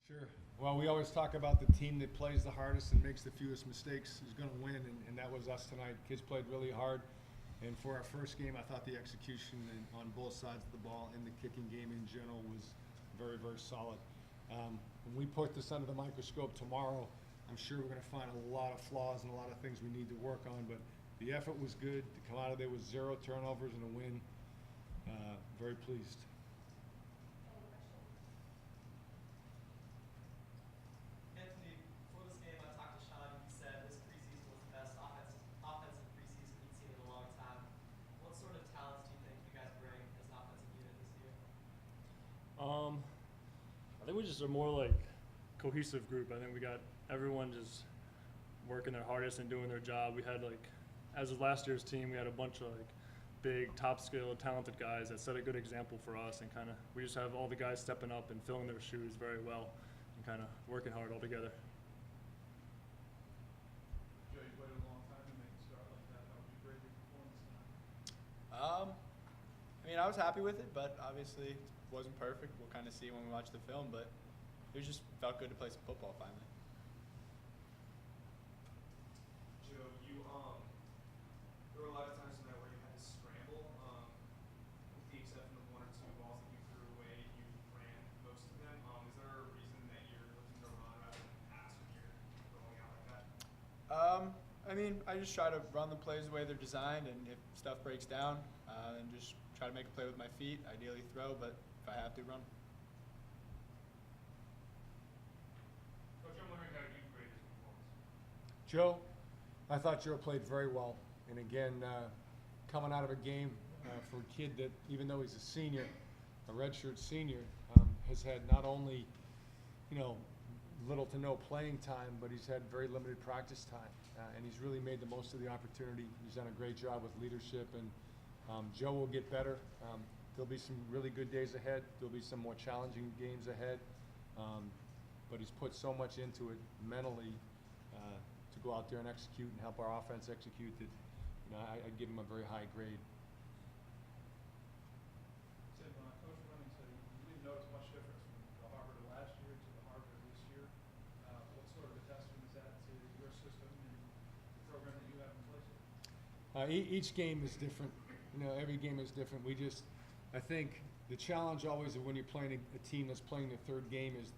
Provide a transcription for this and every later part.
Sure. Well, we always talk about the team that plays the hardest and makes the fewest mistakes is going to win, and that was us tonight. Kids played really hard, and for our first game, I thought the execution on both sides of the ball and the kicking game in general was very, very solid. When we put this under the microscope tomorrow, I'm sure we're going to find a lot of flaws and a lot of things we need to work on, but the effort was good. To come out of there with 0 turnovers and a win, very pleased. Anthony, before this game, I talked to Sean. He said this preseason was the best offensive preseason he'd seen in a long time. What sort of talents do you think you guys bring as an offensive unit this year? I think we just are more like cohesive group. I think we got everyone just working their hardest and doing their job. We had as of last year's team, we had a bunch of big, top skilled, talented guys that set a good example for us, and we just have all the guys stepping up and filling their shoes very well and working hard all together. Joe, you waited a long time to make a start like that. That would be a great performance tonight. I was happy with it, but obviously it wasn't perfect. We'll kind of see when we watch the film, but it just felt good to play some football finally. Joe, there were a lot of times tonight where you had to scramble. With the exception of 1 or 2 balls that you threw away, you ran most of them. Is there a reason that you're looking to run rather than pass when you're going out like that? I just try to run the plays the way they're designed, and if stuff breaks down, then just try to make a play with my feet, ideally throw, but if I have to, run. Coach, I'm wondering how you grade his performance. Joe, I thought Joe played very well. And again, coming out of a game for a kid that, even though he's a senior, a redshirt senior, has had not only, little to no playing time, but he's had very limited practice time. And he's really made the most of the opportunity. He's done a great job with leadership, and Joe will get better. There'll be some really good days ahead. There'll be some more challenging games ahead. But he's put so much into it mentally to go out there and execute and help our offense execute that, I'd give him a very high grade. Said Coach Fleming said you didn't notice much difference from the Harvard of last year to the Harvard of this year. What sort of a testament is that to your system and the program that you have in place? Each game is different. Every game is different. I think the challenge always when you're playing a team that's playing their third game is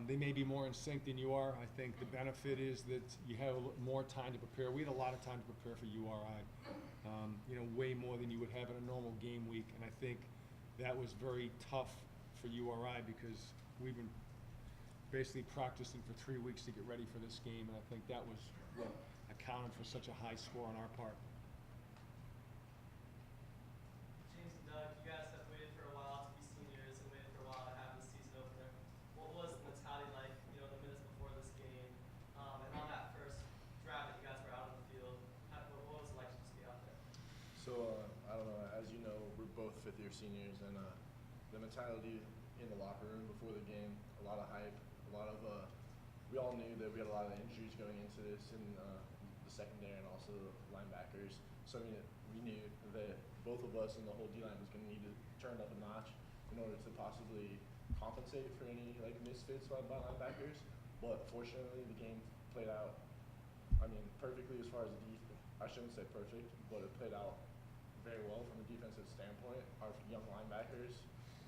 they may be more in sync than you are. I think the benefit is that you have more time to prepare. We had a lot of time to prepare for URI, way more than you would have in a normal game week. And I think that was very tough for URI because we've been basically practicing for 3 weeks to get ready for this game. And I think that was what accounted for such a high score on our part. James and Doug, you guys have waited for a while to be seniors and waited for a while to have the season opener. What was the mentality like, the minutes before this game, and on that first drive that you guys were out on the field? What was it like to just be out there? So, I don't know, as you know, we're both fifth-year seniors, and the mentality in the locker room before the game, a lot of hype, we all knew that we had a lot of injuries going into this in the secondary and also the linebackers. So, we knew that both of us and the whole D-line was going to need to turn up a notch in order to possibly compensate for any misfits by linebackers. But fortunately, the game played out, perfectly as far as the defense. I shouldn't say perfect, but it played out very well from a defensive standpoint. Our young linebackers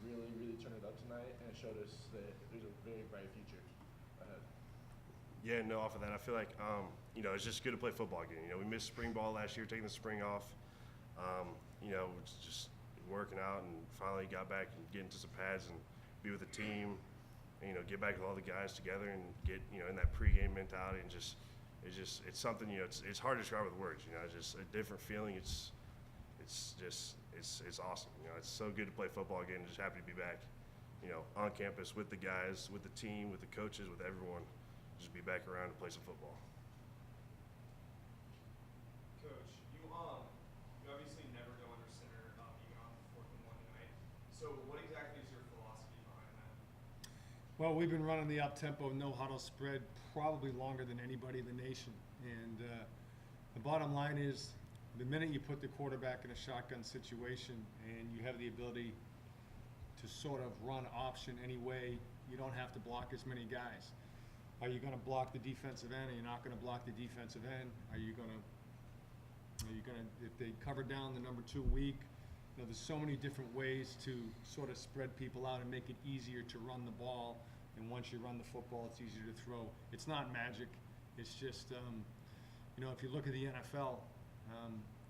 really, really turned it up tonight, and it showed us that there's a very bright future ahead. Yeah, no, off of that, I feel like, it's just good to play football again. We missed spring ball last year, taking the spring off. Just working out and finally got back and get into some pads and be with the team, and, get back with all the guys together and get, in that pregame mentality and it's something, it's hard to describe with words, it's just a different feeling. It's awesome. It's so good to play football again. Just happy to be back, on campus with the guys, with the team, with the coaches, with everyone. Just be back around and play some football. Coach, you obviously never go under center, even on 4th and 1 tonight. So what exactly is your philosophy behind that? Well, we've been running the up-tempo, no-huddle spread probably longer than anybody in the nation. And the bottom line is the minute you put the quarterback in a shotgun situation and you have the ability to sort of run option any way you don't have to block as many guys. Are you going to block the defensive end? Are you not going to block the defensive end? Are you going to, if they cover down the number 2 weak, you know, there's so many different ways to sort of spread people out and make it easier to run the ball. And once you run the football, it's easier to throw. It's not magic. It's just, you know, if you look at the NFL,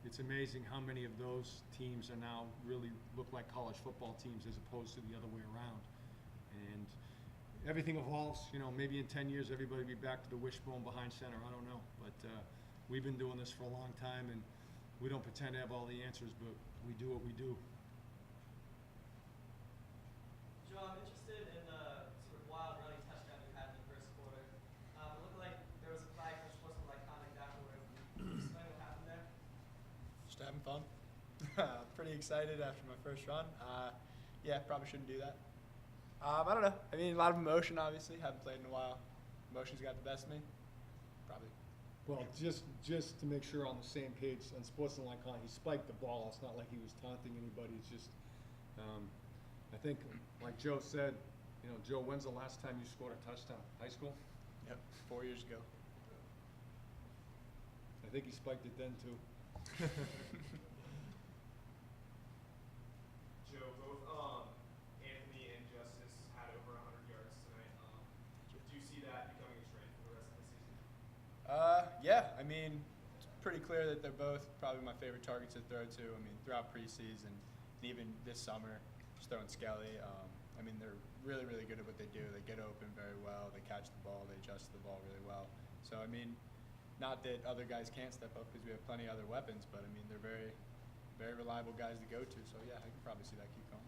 it's amazing how many of those teams are now really look like college football teams as opposed to the other way around. And everything evolves. You know, maybe in 10 years, everybody will be back to the wishbone behind center. I don't know. But we've been doing this for a long time, and we don't pretend to have all the answers, but we do what we do. Joe, I'm interested in the sort of wild running touchdown you had in the first quarter. It looked like there was a flag for sportsmanlike conduct afterward. Can you explain what happened there? Just having fun. Pretty excited after my first run. Yeah, probably shouldn't do that. I don't know. I mean, a lot of emotion, obviously. Haven't played in a while. Emotions got the best of me. Probably. Well, just to make sure on the same page, on sportsmanlike conduct, he spiked the ball. It's not like he was taunting anybody. It's just, I think, like Joe said, you know, Joe, when's the last time you scored a touchdown? High school? Yep, 4 years ago. I think he spiked it then too. Joe, both Anthony and Justice had over 100 yards tonight. Do you see that becoming a trend for the rest of the season? Yeah, I mean, it's pretty clear that they're both probably my favorite targets to throw to. I mean, throughout preseason, and even this summer, just throwing Skelly. I mean, they're really, really good at what they do. They get open very well. They catch the ball. They adjust the ball really well. So, I mean, not that other guys can't step up because we have plenty of other weapons, but I mean, they're very, very reliable guys to go to. So, yeah, I can probably see that keep going.